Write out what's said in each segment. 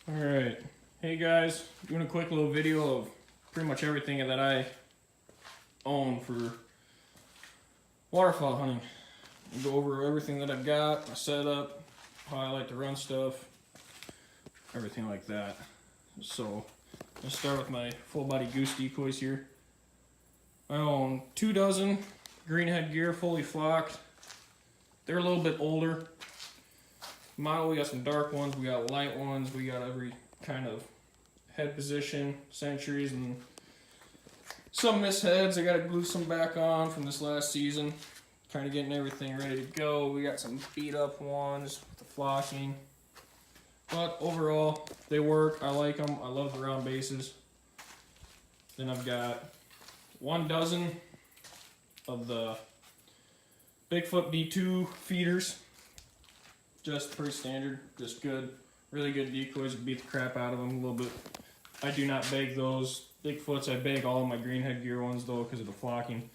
Alright, hey guys, doing a quick little video of pretty much everything that I own for waterfowl hunting. I'll go over everything that I've got, my setup, how I like to run stuff, everything like that. So, let's start with my full body goose decoys here. I own 2 dozen green headgear, fully flocked. They're a little bit older model. We got some dark ones, we got light ones, we got every kind of head position, centuries, and some missed heads. I gotta glue some back on from this last season, kind of getting everything ready to go. We got some beat up ones with the flocking, but overall they work. I like them. I love the round bases. Then I've got 1 dozen of the Bigfoot D2 feeders. Just pretty standard, just good, really good decoys. Beat the crap out of them a little bit. I do not bag those Bigfoots. I bag all of my green headgear ones though because of the flocking.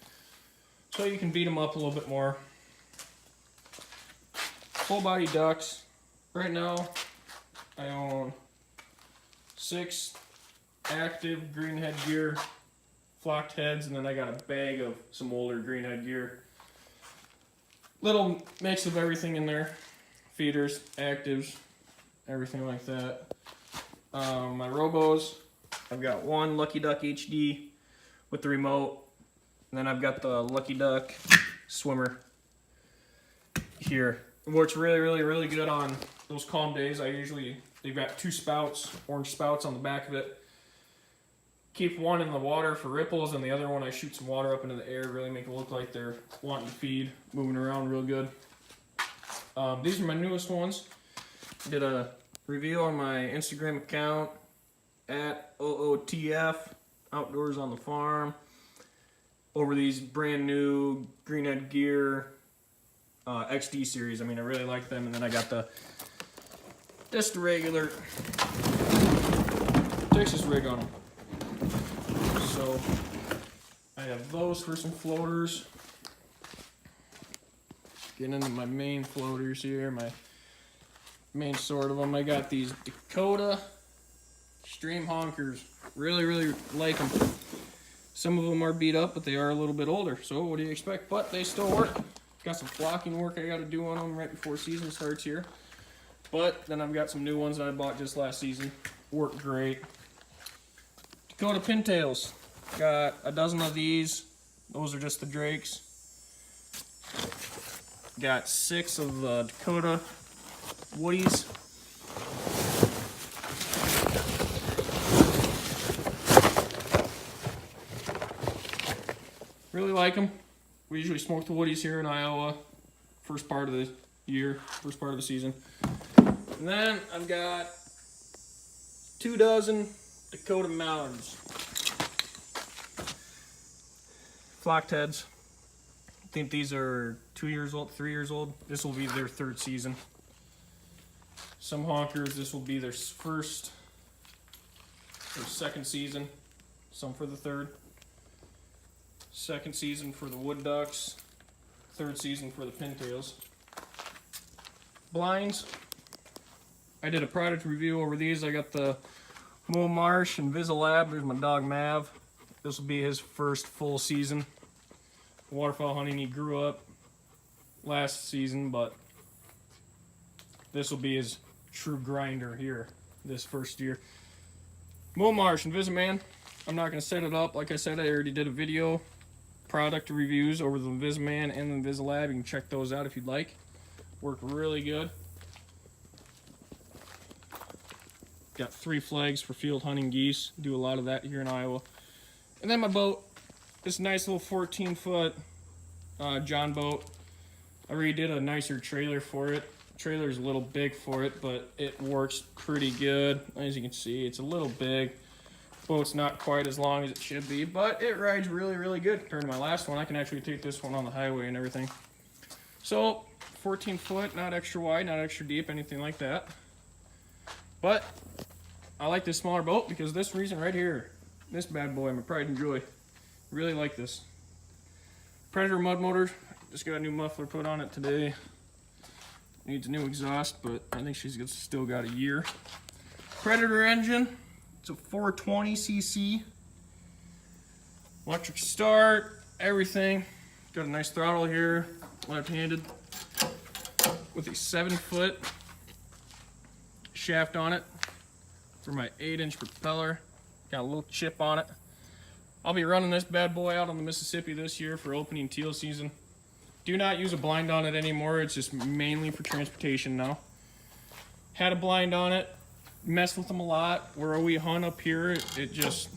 So you can beat them up a little bit more. Full body ducks. Right now I own 6 active green headgear flocked heads, and then I got a bag of some older green headgear. Little mix of everything in there. Feeders, actives, everything like that. My robos, I've got 1 Lucky Duck HD with the remote, and then I've got the Lucky Duck swimmer here. It works really good on those calm days. They've got 2 spouts, orange spouts on the back of it. Keep one in the water for ripples, and the other one I shoot some water up into the air, really make it look like they're wanting to feed, moving around real good. These are my newest ones. I did a review on my Instagram account at OOTF, Outdoors on the Farm, over these brand new green headgear XD series. I mean, I really like them. And then I got just the regular Texas rig on them. So I have those for some floaters. Getting into my main floaters here, my main sort of them. I got these Dakota Stream Honkers. Really like them. Some of them are beat up, but they are a little bit older. So what do you expect? But they still work. Got some flocking work I got to do on them right before season starts here. But then I've got some new ones that I bought just last season. Work great. Dakota Pintails. Got a dozen of these. Those are just the drakes. Got 6 of the Dakota Woodies. Really like them. We usually smoke the Woodies here in Iowa. First part of the year, first part of the season. And then I've got 2 dozen Dakota Mallards. Flocked heads. I think these are 2 years old, 3 years old. This will be their 3rd season. Some honkers, this will be their 1st or 2nd season. Some for the 3rd. 2nd season for the wood ducks. 3rd season for the pintails. Blinds. I did a product review over these. I got the Mo Marsh and Visalab. There's my dog Mav. This will be his 1st full season. Waterfowl hunting, he grew up last season, but this will be his true grinder here this 1st year. Mo Marsh and Visiman. I'm not going to set it up. Like I said, I already did a video product reviews over the Visiman and the Visalab. You can check those out if you'd like. Work really good. Got 3 flags for field hunting geese. Do a lot of that here in Iowa. And then my boat. This nice little 14-foot John boat. I redid a nicer trailer for it. The trailer's a little big for it, but it works pretty good. As you can see, it's a little big. Boat's not quite as long as it should be, but it rides really good compared to my last one. I can actually take this one on the highway and everything. So, 14 foot, not extra wide, not extra deep, anything like that. But I like this smaller boat because this reason right here, this bad boy, my pride and joy. Really like this. Predator mud motor, just got a new muffler put on it today. Needs a new exhaust, but I think she's still got a year. Predator engine. It's a 420cc. Electric start, everything. Got a nice throttle here, left-handed, with a 7-foot shaft on it for my 8-inch propeller. Got a little chip on it. I'll be running this bad boy out on the Mississippi this year for opening teal season. Do not use a blind on it anymore. It's just mainly for transportation now. Had a blind on it, messed with them a lot. Where we hunt up here, it's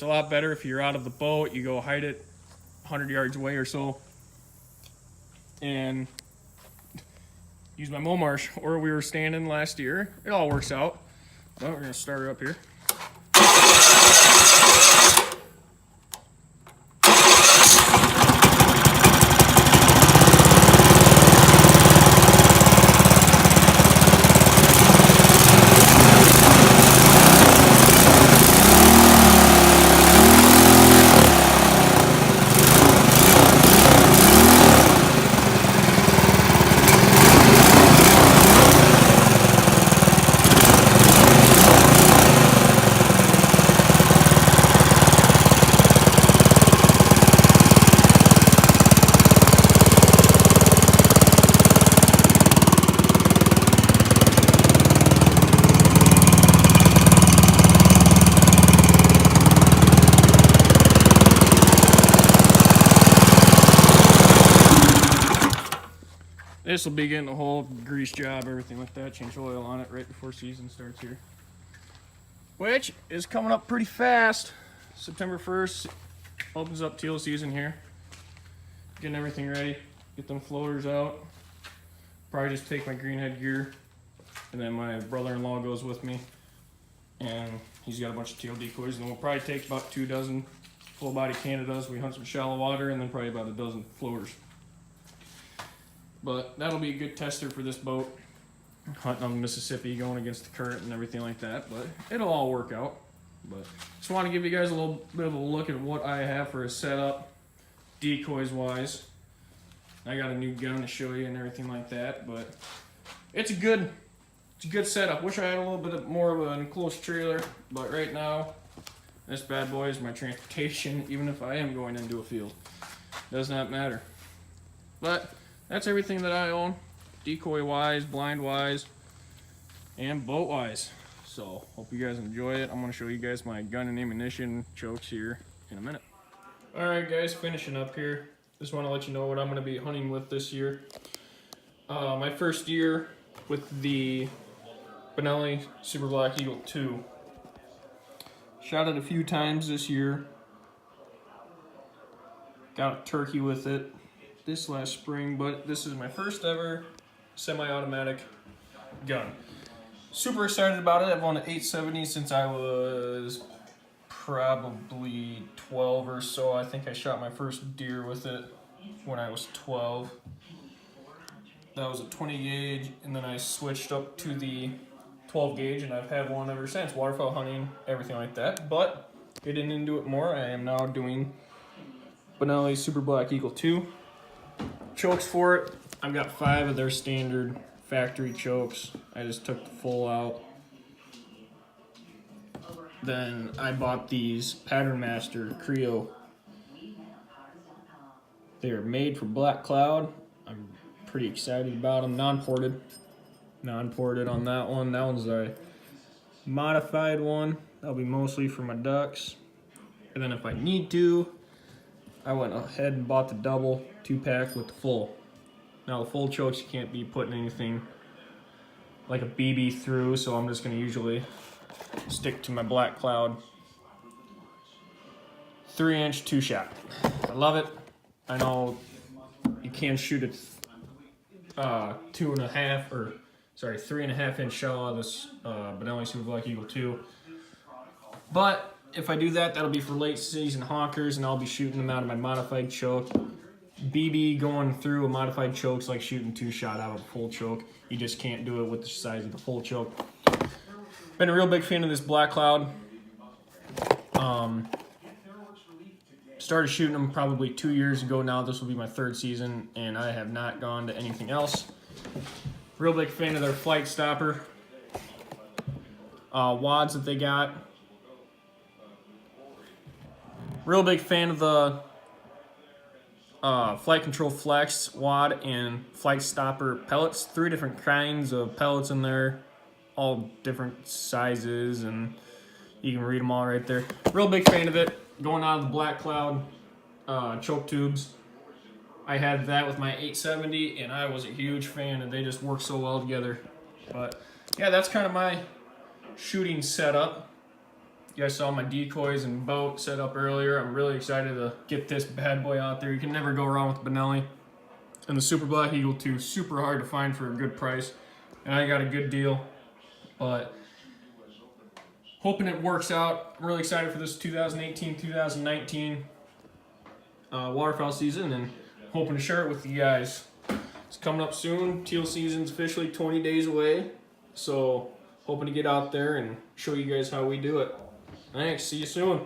a lot better if you're out of the boat. You go hide it 100 yards away or so and use my Momarsh, or we were standing last year. It all works out. But we're gonna start her up here. This will be getting the whole grease job, everything like that. Change oil on it right before season starts here, which is coming up pretty fast. September 1st opens up teal season here. Getting everything ready, get them floaters out. Probably just take my greenhead gear, and then my brother-in-law goes with me, and he's got a bunch of teal decoys, and then we'll probably take about 2 dozen full body Canadas. We hunt some shallow water, and then probably about a dozen floaters. But that'll be a good tester for this boat. Hunting on the Mississippi, going against the current and everything like that. But it'll all work out. But just want to give you guys a little bit of a look at what I have for a setup, decoys wise. I got a new gun to show you and everything like that. But it's a good setup. Wish I had a little bit more of an enclosed trailer. But right now, this bad boy is my transportation, even if I am going into a field. Does not matter. But that's everything that I own, decoy wise, blind wise, and boat wise. So hope you guys enjoy it. I'm going to show you guys my gun and ammunition chokes here in a minute. Alright guys, finishing up here. Just want to let you know what I'm going to be hunting with this year. My first year with the Benelli Super Black Eagle 2. Shot it a few times this year. Got a turkey with it this last spring, but this is my first ever semi-automatic gun. Super excited about it. I've owned an 870 since I was probably 12 or so. I think I shot my first deer with it when I was 12. That was a 20 gauge, and then I switched up to the 12 gauge, and I've had one ever since. Waterfowl hunting, everything like that. But getting into it more, I am now doing Benelli Super Black Eagle 2. Chokes for it, I've got 5 of their standard factory chokes. I just took the full out. Then I bought these Pattern Master Creo. They're made for Black Cloud. I'm pretty excited about them. Non-ported on that one. That one's a modified one. That'll be mostly for my ducks. And then if I need to, I went ahead and bought the double 2-pack with the full. Now the full chokes, you can't be putting anything like a BB through, so I'm just going to usually stick to my Black Cloud 3-inch 2-shot. I love it. I know you can shoot it 3.5-inch shell out of this Benelli Super Black Eagle 2. But if I do that, that'll be for late season honkers, and I'll be shooting them out of my modified choke. BB going through a modified choke's like shooting 2-shot out of a full choke. You just can't do it with the size of the full choke. Been a real big fan of this Black Cloud. Started shooting them probably 2 years ago now. This will be my 3rd season, and I have not gone to anything else. Real big fan of their Flight Stopper. wads that they got. Real big fan of the Flight Control Flex wad and Flight Stopper pellets. 3 different kinds of pellets in there, all different sizes, and you can read them all right there. Real big fan of it. Going out of the Black Cloud choke tubes. I had that with my 870, and I was a huge fan, and they just work so well together. But yeah, that's kind of my shooting setup. You guys saw my decoys and boat set up earlier. I'm really excited to get this bad boy out there. You can never go wrong with Benelli. And the Super Black Eagle 2, super hard to find for a good price. And I got a good deal. But hoping it works out. I'm really excited for this 2018-2019 waterfowl season, and hoping to share it with you guys. It's coming up soon. Teal season's officially 20 days away. So hoping to get out there and show you guys how we do it. Thanks. See you soon.